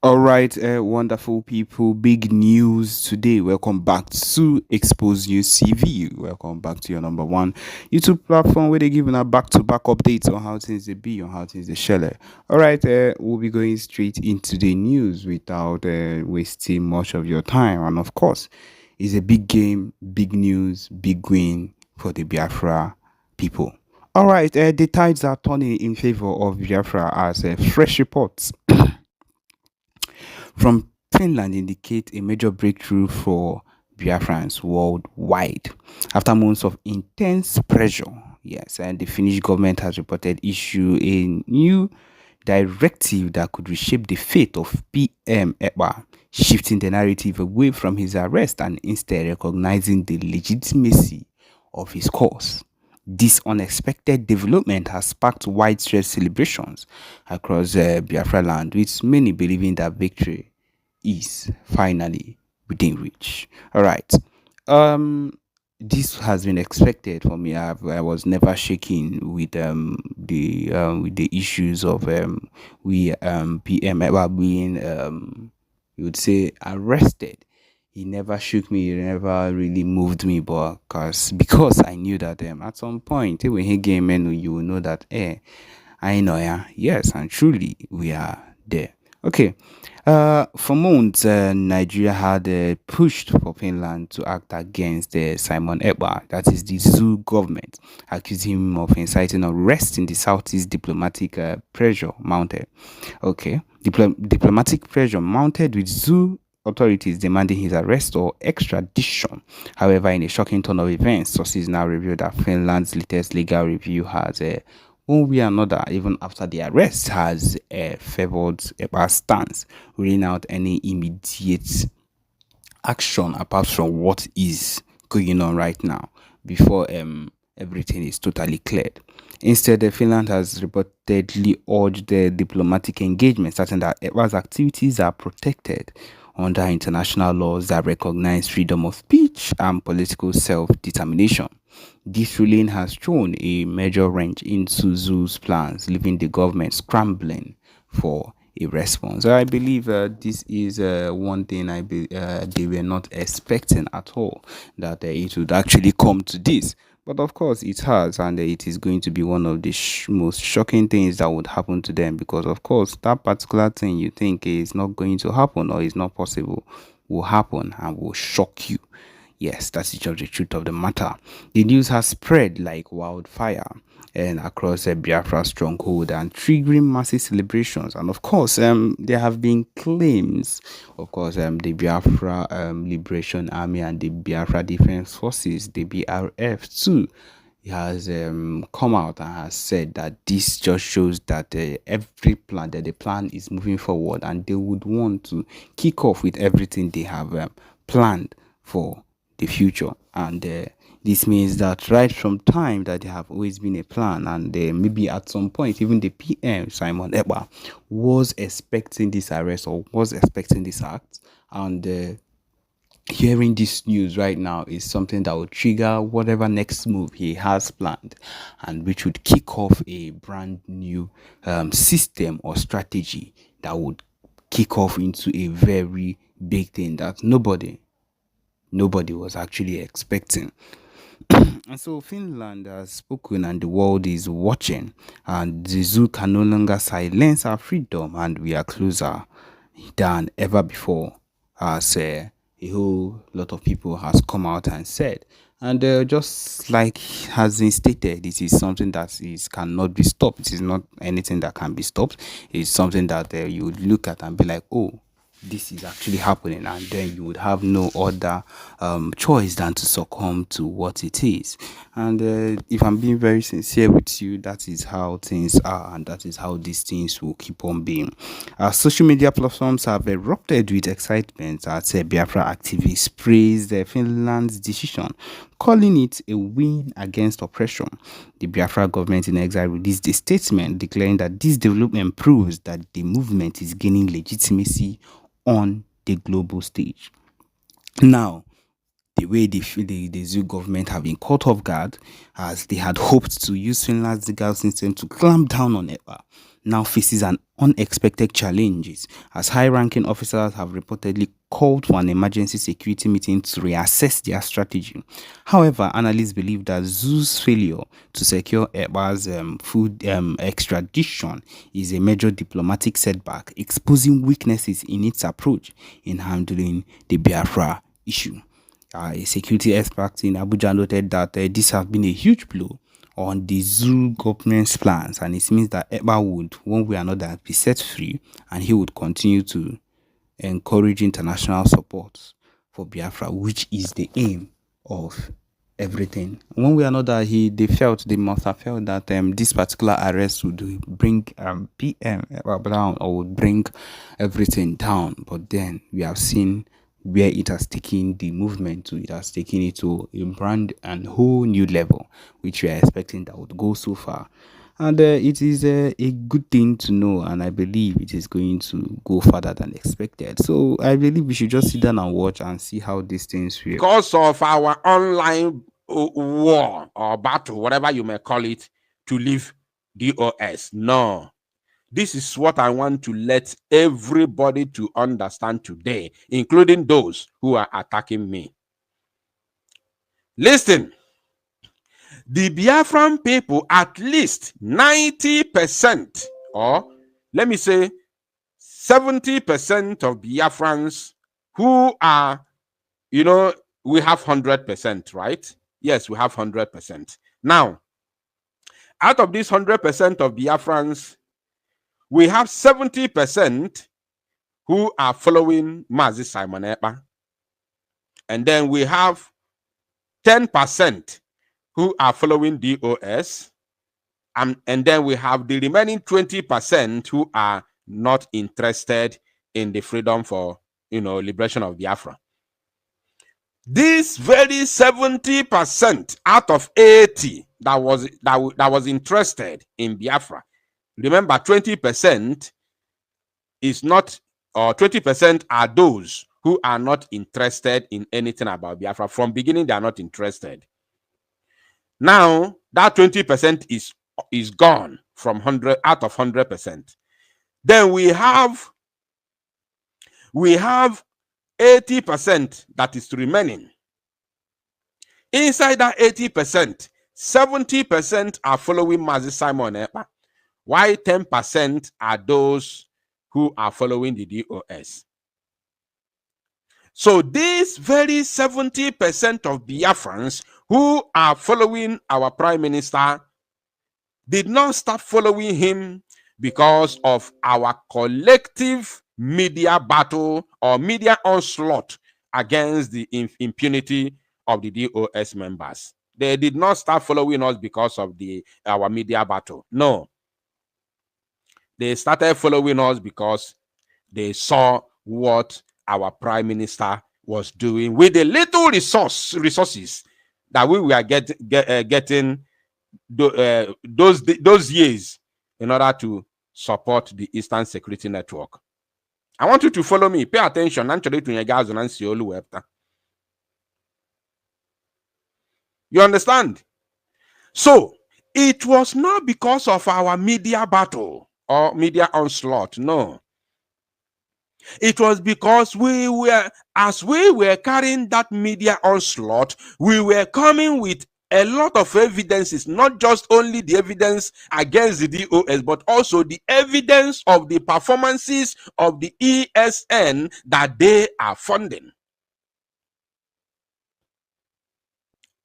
All right, wonderful people. Big news today. Welcome back to Expose News TV. Welcome back to your number one YouTube platform where they giving a back-to-back updates on how things they be, on how things they shell. All right, we'll be going straight into the news without wasting much of your time. And of course, it's a big game, big news, big win for the Biafra people. All right, the tides are turning in favor of Biafra as fresh reports from Finland indicate a major breakthrough for Biafrans worldwide. After months of intense pressure, yes, and the Finnish government has reported issue a new directive that could reshape the fate of PM Ekpa, shifting the narrative away from his arrest and instead recognizing the legitimacy of his cause. This unexpected development has sparked widespread celebrations across Biafra land, with many believing that victory is finally within reach. All right. Um, this has been expected for me. I was never shaken with the issues of we PM ever being you would say arrested. He never shook me. He never really moved me, but because I knew that at some point when he came in, you will know that I know, yeah, yes, and truly we are there. Okay, for months, Nigeria had pushed for Finland to act against Simon Ekpa, that is the zoo government, accusing him of inciting unrest in the southeast. Diplomatic pressure mounted. Okay, diplomatic pressure mounted with zoo authorities demanding his arrest or extradition. However, in a shocking turn of events, sources now reveal that Finland's latest legal review has one way or another, even after the arrest, has favored Ekpa's stance, ruling out any immediate action apart from what is going on right now before everything is totally cleared. Instead, Finland has reportedly urged the diplomatic engagement, certain that Ekpa's activities are protected under international laws that recognize freedom of speech and political self-determination. This ruling has thrown a major wrench into Zoo's plans, leaving the government scrambling for a response. I believe this is one thing they were not expecting at all, that it would actually come to this. But of course, it has, and it is going to be one of the most shocking things that would happen to them, because, of course, that particular thing you think is not going to happen or is not possible will happen and will shock you. Yes, that's just the truth of the matter. The news has spread like wildfire and across a Biafra stronghold and triggering massive celebrations. And of course, there have been claims. Of course, the Biafra Liberation Army and the Biafra Defense Forces, the BRF too, has come out and has said that this just shows that every plan, that the plan is moving forward, and they would want to kick off with everything they have planned for the future. And this means that right from time that there have always been a plan, and maybe at some point even the PM Simon Ekpa was expecting this arrest or was expecting this act, and hearing this news right now is something that will trigger whatever next move he has planned, and which would kick off a brand new system or strategy that would kick off into a very big thing that nobody was actually expecting. And so Finland has spoken and the world is watching, and the zoo can no longer silence our freedom, and we are closer than ever before, as a whole lot of people has come out and said. And just like has been stated, it is something that is cannot be stopped. It is not anything that can be stopped. It's something that you would look at and be like, oh, this is actually happening, and then you would have no other choice than to succumb to what it is. And if I'm being very sincere with you, that is how things are, and that is how these things will keep on being. Social media platforms have erupted with excitement as Biafra activists praised Finland's decision, calling it a win against oppression. The Biafra government in exile released a statement declaring that this development proves that the movement is gaining legitimacy on the global stage. Now, the way the Zoo government have been caught off guard, as they had hoped to use Finland's legal system to clamp down on Ekpa, now faces an unexpected challenges, as high-ranking officers have reportedly called for an emergency security meeting to reassess their strategy. However, analysts believe that Zoo's failure to secure Ekpa's food extradition is a major diplomatic setback, exposing weaknesses in its approach in handling the Biafra issue. A security expert in Abuja noted that this has been a huge blow on the Zoo government's plans, and it means that Ekpa would, one way or another, be set free, and he would continue to encourage international support for Biafra, which is the aim of everything. One way or another, they must have felt that this particular arrest would bring PM down, or would bring everything down. But then we have seen where it has taken the movement to. It has taken it to a brand and whole new level, which we are expecting that would go so far. And it is a good thing to know, and I believe it is going to go further than expected. So I believe we should just sit down and watch and see how these things will. Because of our online war or battle, whatever you may call it, to leave DOS. No. This is what I want to let everybody to understand today, including those who are attacking me. Listen, the Biafran people, at least 90%, or let me say 70% of Biafrans who are, we have 100%, right? Yes, we have 100%. Now, out of this 100% of Biafrans, we have 70% who are following Mazi Simon Ekpa. And then we have 10% who are following DOS. And then we have the remaining 20% who are not interested in the freedom for, liberation of Biafra. This very 70% out of 80 that was interested in Biafra. Remember, 20% is not, or 20% are those who are not interested in anything about Biafra. From beginning, they are not interested. Now, that 20% is gone from 100 out of 100%. Then we have 80% that is remaining. Inside that 80%, 70% are following Mazi Simon Ekpa, while 10% are those who are following the DOS. So this very 70% of Biafrans who are following our Prime Minister did not start following him because of our collective media battle or media onslaught against the impunity of the DOS members. They did not start following us because of our media battle. No. They started following us because they saw what our Prime Minister was doing with the little resources that we were getting those years in order to support the Eastern Security Network. I want you to follow me. Pay attention. You understand? So, it was not because of our media battle or media onslaught. No. It was because as we were carrying that media onslaught, we were coming with a lot of evidences, not just only the evidence against the DOS, but also the evidence of the performances of the ESN that they are funding.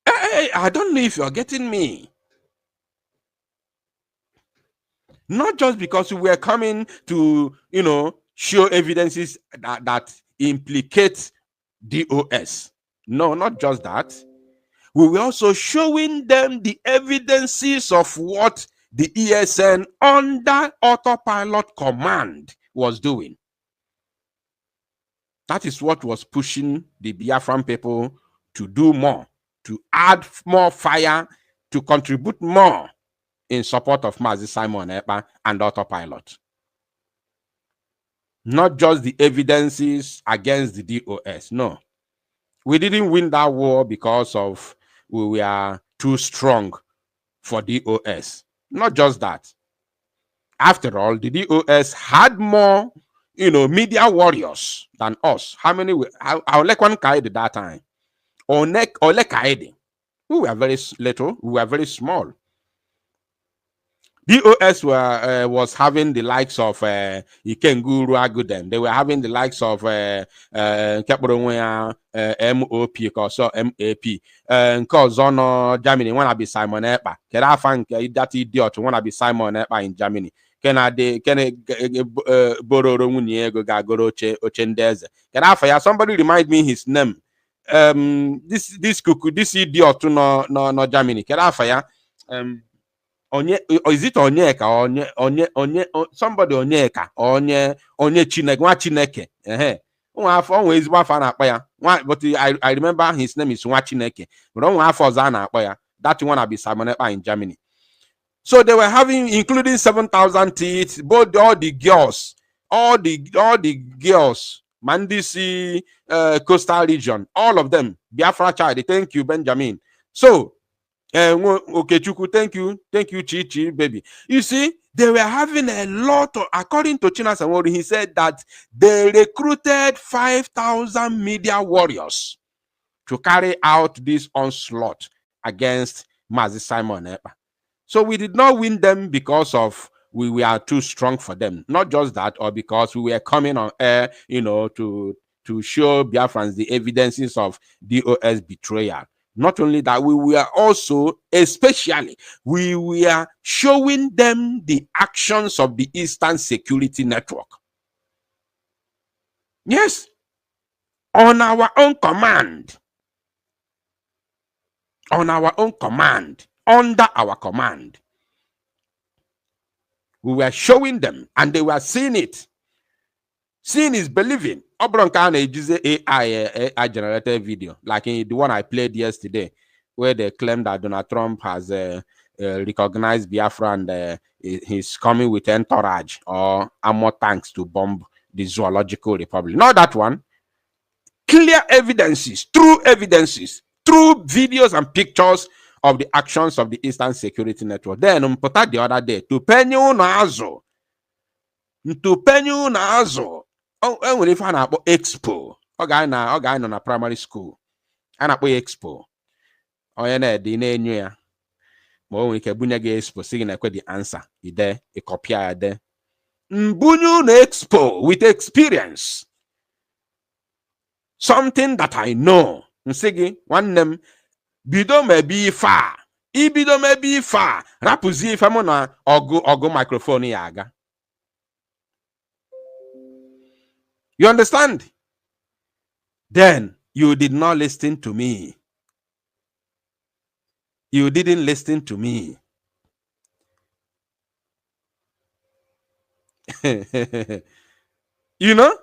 Hey, I don't know if you're getting me. Not just because we were coming to, show evidences that implicate DOS. No, not just that. We were also showing them the evidences of what the ESN under autopilot command was doing. That is what was pushing the Biafran people to do more, to add more fire, to contribute more in support of Mazi Simon Ekpa and autopilot. Not just the evidences against the DOS, no. We didn't win that war because of we were too strong for DOS. Not just that. After all, the DOS had more, media warriors than us. How many? How like one guy at that time? Or like we were very little. We were very small. DOS was having the likes of Ikenguru Aguden. They were having the likes of MOP, also MAP. Because on Germany, wanna be Simon Ekpa. Can I find that idiot wanna be Simon Ekpa in Germany? Can I borrow Muniego Gagoro Ochendeze? Can I fire somebody remind me his name? This cuckoo, this idiot no Germany. Can I fire? Onye, is it Onyeka? Somebody Onyeka, onye Chineke, nwa Chineke. Nwa afọ onwe ezigbo afọ a na-akpọ ya. But I remember his name is nwa Chineke. But onwe afọ ọzọ a na-akpọ ya. That one be Simon Ekpa in Germany. So they were having, including 7,000 teeth, both all the girls, Mandisi, coastal region, all of them, Biafra child. Thank you, Benjamin. So, okay, Chuku, thank you, Chichi, baby. You see, they were having a lot of, according to China Samori, he said that they recruited 5,000 media warriors to carry out this onslaught against Mazi Simon Ekpa. So we did not win them because of we were too strong for them. Not just that, or because we were coming on air, to show Biafrans the evidences of DOS betrayal. Not only that, we were also, especially, we were showing them the actions of the Eastern Security Network. Yes, on our own command. On our own command. Under our command. We were showing them, and they were seeing it. Seeing is believing. Obronka use AI generated video, like in the one I played yesterday, where they claim that Donald Trump has recognized Biafra and he's coming with entourage or armor tanks to bomb the Zoological Republic. Not that one. Clear evidences, true videos and pictures of the actions of the Eastern Security Network. Then the other day, to penyu na azo. When if I about Expo, guy na primary school, and Expo. Ya. We can Expo singing the answer. Ide, a copy there. Mbunyu na Expo with experience. Something that I know. Nsigi, one name, bido me be far. Ibido me be far. Rapuzi famona ogo microphone yaga. You understand? Then you did not listen to me. You didn't listen to me. You know?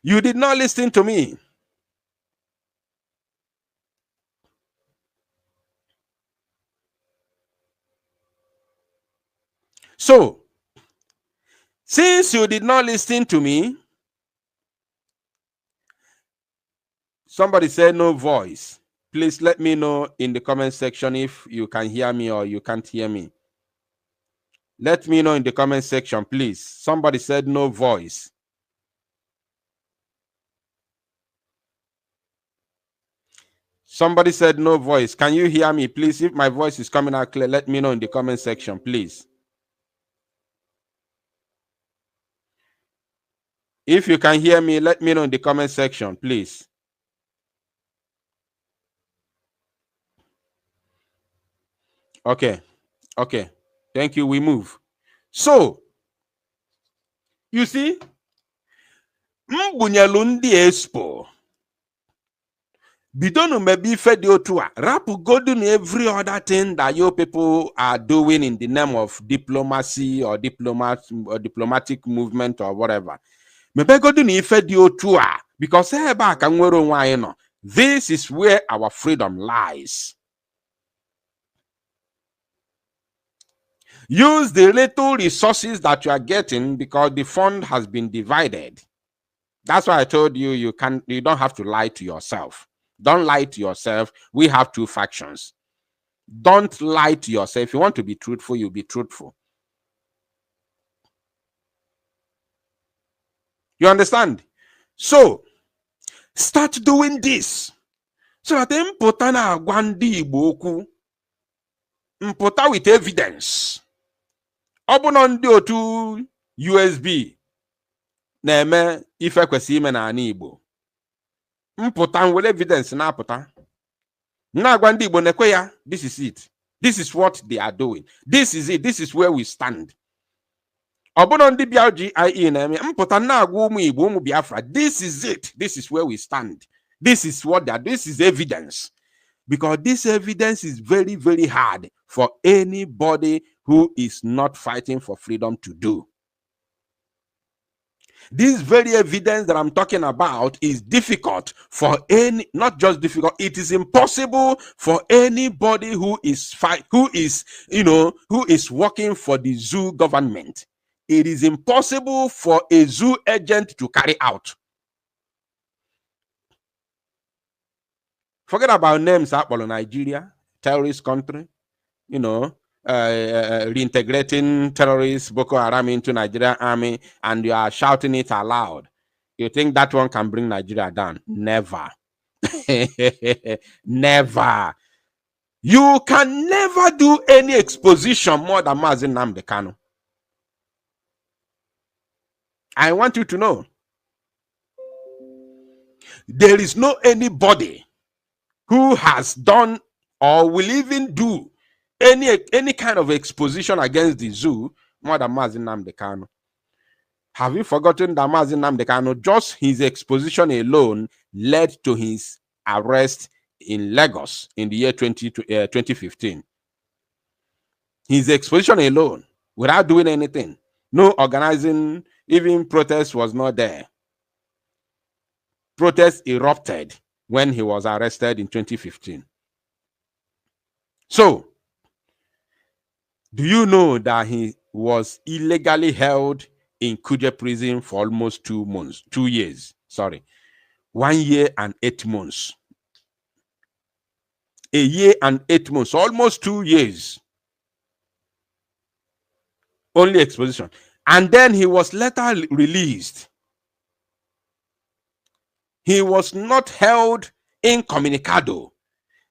You did not listen to me. So, since you did not listen to me, somebody said no voice. Please let me know in the comment section if you can hear me or you can't hear me. Let me know in the comment section, please. Somebody said no voice. Somebody said no voice. Can you hear me, please? If my voice is coming out clear, let me know in the comment section, please. If you can hear me, let me know in the comment section, please. Okay. Okay. Thank you. We move. So, you see, Mbunyelu ndi Expo. Bidonu maybe fed you to rapu godun every other thing that your people are doing in the name of diplomacy or diplomatic movement or whatever. Maybe godun fed you to because this is where our freedom lies. Use the little resources that you are getting because the fund has been divided. That's why I told you you don't have to lie to yourself. Don't lie to yourself. We have two factions. Don't lie to yourself. If you want to be truthful, you be truthful. You understand? So start doing this. So that mpụta na-agwa ndị Igbo okwu, mpụta with evidence. Ọ bụ na ndị otu USB na-eme ife kwesịrị ime n'ala Igbo, mpụta nwere evidence na-apụta na-agwa ndị Igbo na-ekwe ya, this is it, this is what they are doing, this is it, this is where we stand. Ọ bụrụ ndị bịa GIE na-eme mpụta na-agwa ụmụ Igbo, ụmụ Biafra, this is it, this is where we stand, this is what they are, this is evidence. Because this evidence is very, very hard for anybody who is not fighting for freedom to do. This very evidence that I'm talking about is difficult for not just difficult, it is impossible for anybody who is working for the zoo government. It is impossible for a zoo agent to carry out. Forget about names, Apollo, Nigeria, terrorist country, reintegrating terrorists, Boko Haram into Nigerian army, and you are shouting it aloud. You think that one can bring Nigeria down? Never. Never. You can never do any exposition more than Mazi Nnamdi Kanu. I want you to know, there is no anybody who has done or will even do any kind of exposition against the zoo more than Mazi Nnamdi Kanu. Have you forgotten that Mazi Nnamdi Kanu, just his exposition alone led to his arrest in Lagos in the year 2015? His exposition alone, without doing anything, no organizing, even protest was not there. Protest erupted when he was arrested in 2015. So, do you know that he was illegally held in Kuje prison for almost 1 year and 8 months. A year and 8 months, almost 2 years. Only exposition. And then he was later released. He was not held incommunicado.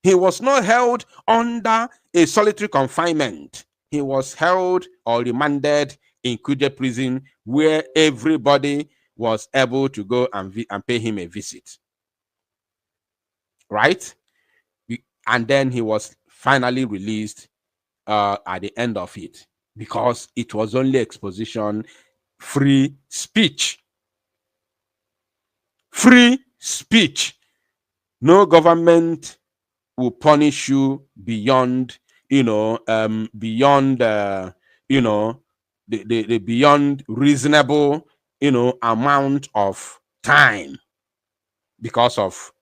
He was not held under a solitary confinement. He was held or remanded in Kuje prison, where everybody was able to go and pay him a visit. Right? And then he was finally released at the end of it, because it was only exposition, free speech. Free speech. No government will punish you beyond, the beyond reasonable, amount of time because of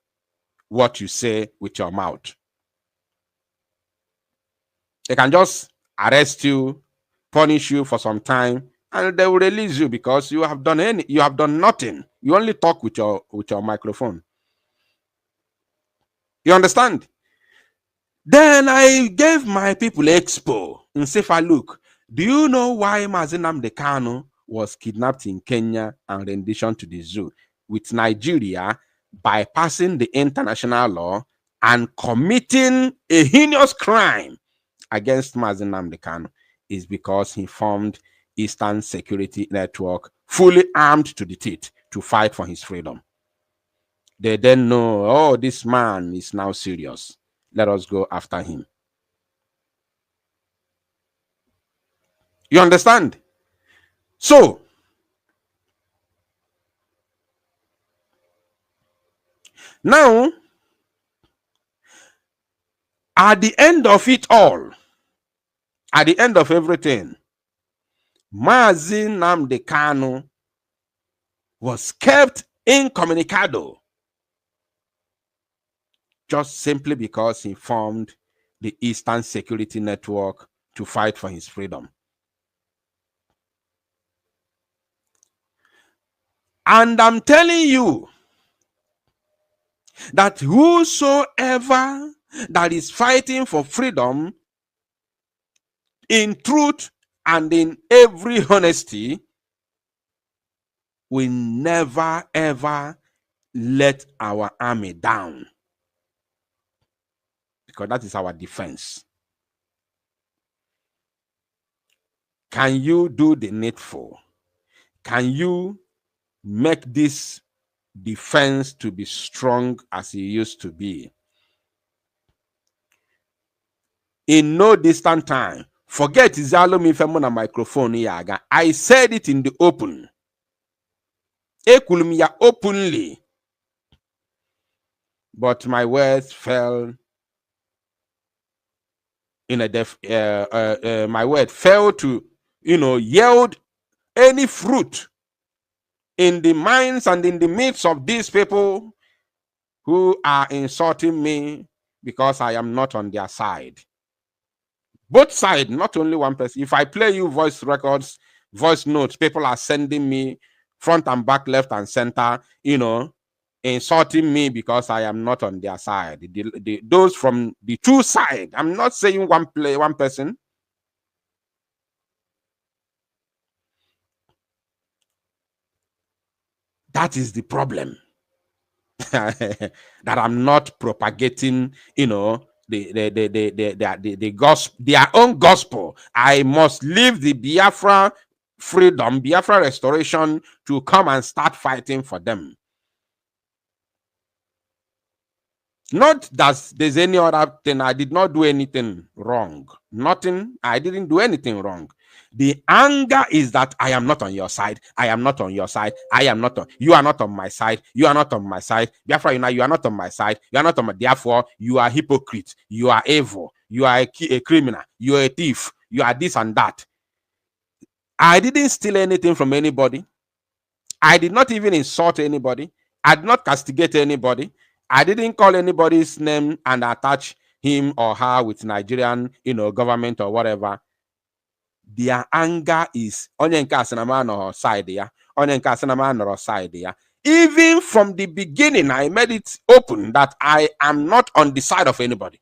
what you say with your mouth. They can just arrest you, punish you for some time, and they will release you because you have done nothing. You only talk with your microphone. You understand? Then I gave my people expo in Sefa. Look, do you know why Mazi Nnamdi Kanu was kidnapped in Kenya and renditioned to the zoo, with Nigeria bypassing the international law and committing a heinous crime against Mazi Nnamdi Kanu? Is because he formed Eastern Security Network, fully armed to the teeth, to fight for his freedom. They then know, oh, this man is now serious. Let us go after him. You understand? So, now, at the end of it all, at the end of everything, Mazi Nnamdi Kanu was kept incommunicado, just simply because he formed the Eastern Security Network to fight for his freedom. And I'm telling you that whosoever that is fighting for freedom in truth and in every honesty will never ever let our army down, because that is our defense. Can you do the needful? Can you make this defense to be strong as it used to be? In no distant time, forget Zalo Mifemo microphone yaga. I said it in the open. Ekulum ya openly. But my words fell in a my word failed to, yield any fruit in the minds and in the midst of these people who are insulting me because I am not on their side. Both sides, not only one person. If I play you voice records, voice notes, people are sending me front and back, left and center, insulting me because I am not on their side. Those from the two sides. I'm not saying one person. That is the problem. That I'm not propagating, the gospel, their own gospel. I must leave the Biafra freedom, Biafra restoration to come and start fighting for them. Not that there's any other thing. I did not do anything wrong. Nothing. I didn't do anything wrong. The anger is that I am not on your side. I am not on your side. I am not on. You are not on my side. You are not on my side. Therefore, you are not on my side. You are not on my. Therefore, you are hypocrite. You are evil. You are a criminal. You are a thief. You are this and that. I didn't steal anything from anybody. I did not even insult anybody. I did not castigate anybody. I didn't call anybody's name and attach him or her with Nigerian, government or whatever. Their anger is onye nke asinama no side ya, onye nke asinama no side ya. Even from the beginning, I made it open that I am not on the side of anybody.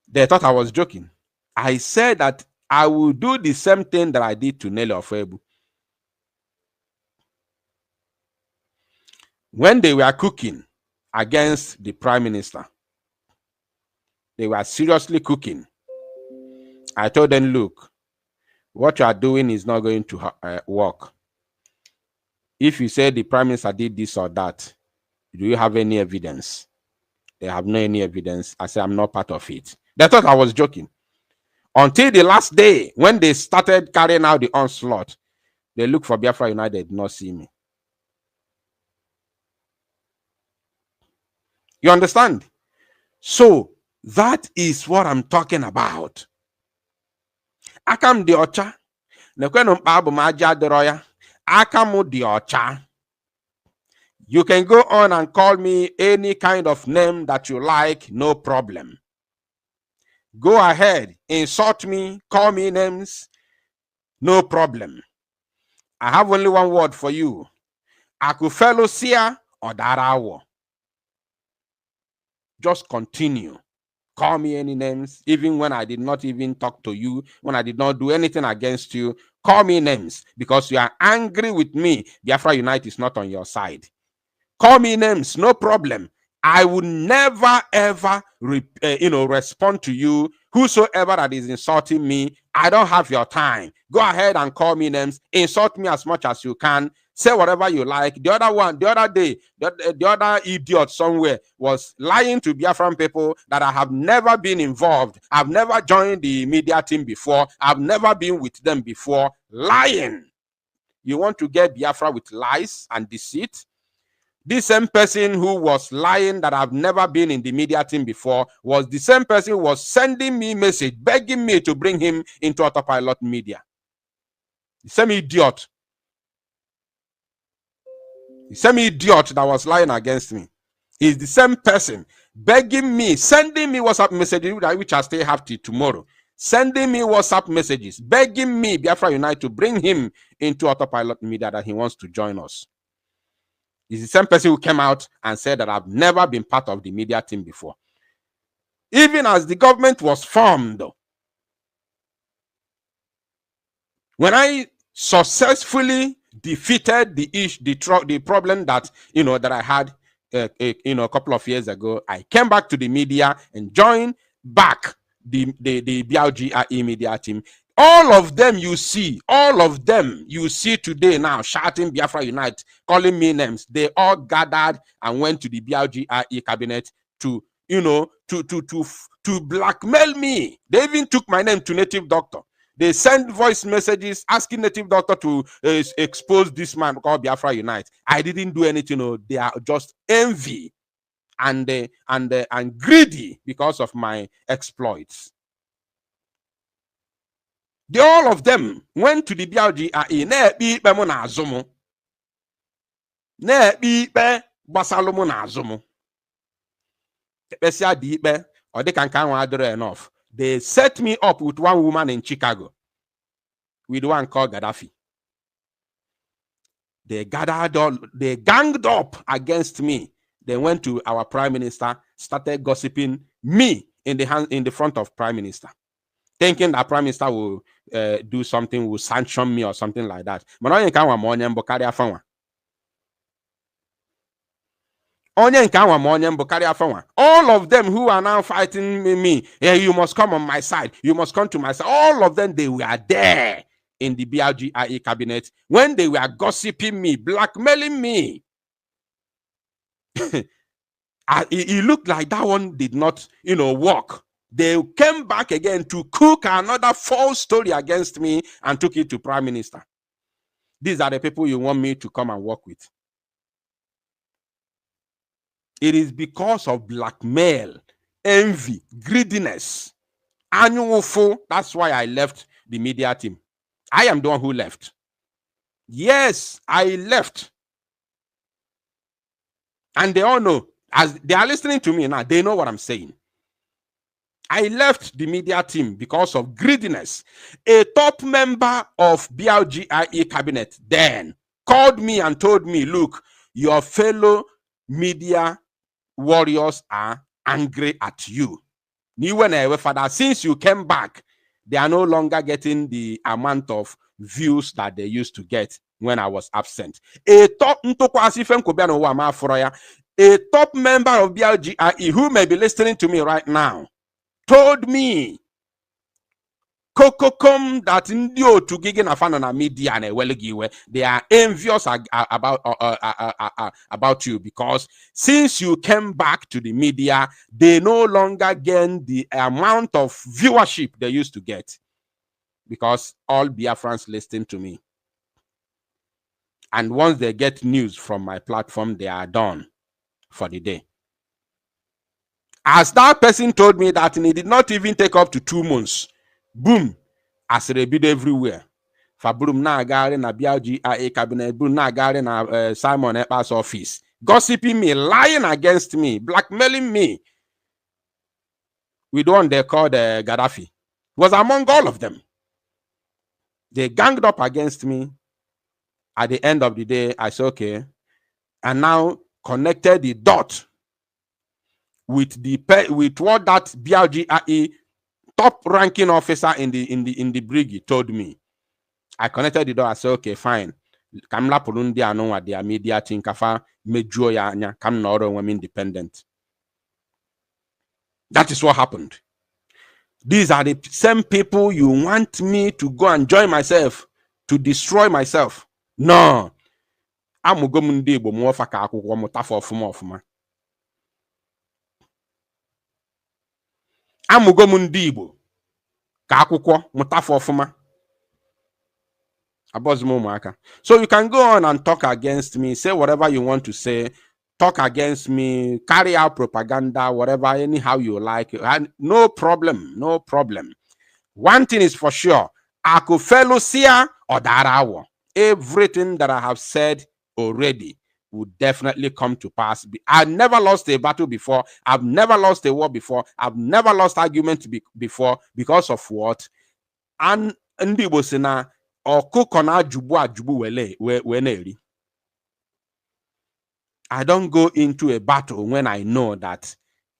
They thought I was joking. I said that I will do the same thing that I did to Nelly Ofebu. When they were cooking against the prime minister, they were seriously cooking. I told them, look, what you are doing is not going to work. If you say the prime minister did this or that, do you have any evidence? They have no any evidence. I said, I'm not part of it. They thought I was joking. Until the last day, when they started carrying out the onslaught, they looked for Biafra United, did not see me. You understand? So that is what I'm talking about. Akam di ocha. Nekwenu mkpabu maja deroya. Akamu di ocha. You can go on and call me any kind of name that you like, no problem. Go ahead, insult me, call me names, no problem. I have only one word for you. Akufelosia or Darawo. Just continue. Call me any names, even when I did not even talk to you, when I did not do anything against you. Call me names because you are angry with me. Biafra Unite is not on your side. Call me names, no problem. I will never ever, respond to you. Whosoever that is insulting me, I don't have your time. Go ahead and call me names. Insult me as much as you can. Say whatever you like. The other day, the other idiot somewhere was lying to Biafran people that I have never been involved. I've never joined the media team before. I've never been with them before. Lying. You want to get Biafra with lies and deceit? This same person who was lying that I've never been in the media team before was the same person who was sending me message, begging me to bring him into Autopilot Media. The same idiot. The same idiot that was lying against me is the same person begging me, sending me WhatsApp messages which I still have till tomorrow, sending me WhatsApp messages, begging me, Biafra Unite, to bring him into autopilot media, that he wants to join us. He's the same person who came out and said that I've never been part of the media team before. Even as the government was formed, when I successfully defeated the problem that that I had a couple of years ago, I came back to the media and joined back the BLGRE media team. All of them you see today now shouting Biafra Unite, calling me names. They all gathered and went to the BLGRE cabinet to blackmail me. They even took my name to Native Doctor. They sent voice messages asking Native Doctor to expose this man called Biafra Unite. I didn't do anything. They are just envy and greedy because of my exploits. All of them went to the BLGRE. Enough. They set me up with one woman in Chicago, with one called Gaddafi. They ganged up against me. They went to our prime minister, started gossiping me in the front of prime minister, thinking that prime minister will do something, will sanction me or something like that. All of them who are now fighting me, yeah, you must come on my side, you must come to my side. All of them, they were there in the BLGRE cabinet when they were gossiping me, blackmailing me. It looked like that one did not, work. They came back again to cook another false story against me and took it to prime minister. These are the people you want me to come and work with. It is because of blackmail, envy, greediness, annual fool. That's why I left the media team. I am the one who left. Yes, I left. And they all know, as they are listening to me now, they know what I'm saying. I left the media team because of greediness. A top member of BLGRE cabinet then called me and told me, look, your fellow media warriors are angry at you. Since you came back, they are no longer getting the amount of views that they used to get when I was absent. A top member of BLGRE who may be listening to me right now told me Kokokom that ndio to gigen afano na media na ewelegiwe. They are envious about you because since you came back to the media, they no longer gain the amount of viewership they used to get because all Biafrans listen to me. And once they get news from my platform, they are done for the day. As that person told me that, and it did not even take up to 2 months. Boom, as a bid everywhere. Fabrum na gari na BLGRE cabinet, boom na gari na Simon Ekpa's office, gossiping me, lying against me, blackmailing me. With one they called Gaddafi. Was among all of them. They ganged up against me. At the end of the day, I said, okay, and now connected the dot with what that BLGRE top ranking officer in the brigade told me. I connected the dot. I said, okay, fine. Kamla Purundi anonwa their media team kafa mejuo ya anya kam na oro women independent. That is what happened. These are the same people you want me to go and join myself to destroy myself. No. Amugomundi Igbo muofa ka akwụkwọ mụtafa ọfụma. Amugomundi Igbo ka akwụkwọ mụtafa ọfụma. So you can go on and talk against me, say whatever you want to say, talk against me, carry out propaganda, whatever, anyhow you like. No problem, no problem. One thing is for sure, Akufelusia or Darawo. Everything that I have said already, would definitely come to pass. I've never lost a battle before. I've never lost a war before. I've never lost argument before because of what? And ndị Igbo si na ọkụkọ na-ajụgbu ajụgbu wee na-eri. I don't go into a battle when I know that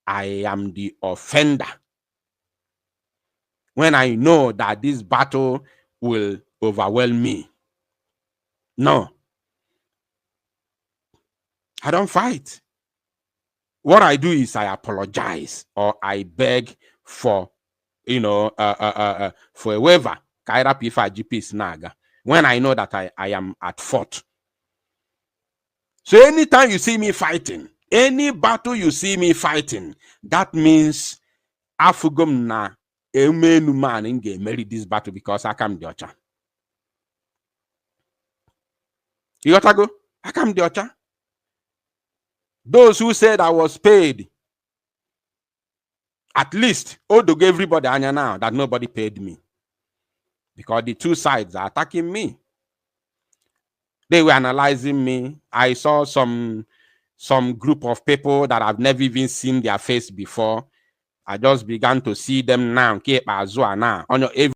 I am the offender. When I know that this battle will overwhelm me. No. I don't fight. What I do is I apologize or I beg for, for a waiver. When I know that I am at fault. So anytime you see me fighting, any battle you see me fighting, that means afugum na emenu man inge marry this battle because I come the ocha. You got to go? I come the ocha. Those who said I was paid, at least Odo gave everybody anya now that nobody paid me. Because the two sides are attacking me. They were analyzing me. I saw some group of people that I've never even seen their face before. I just began to see them now. Ekpa now.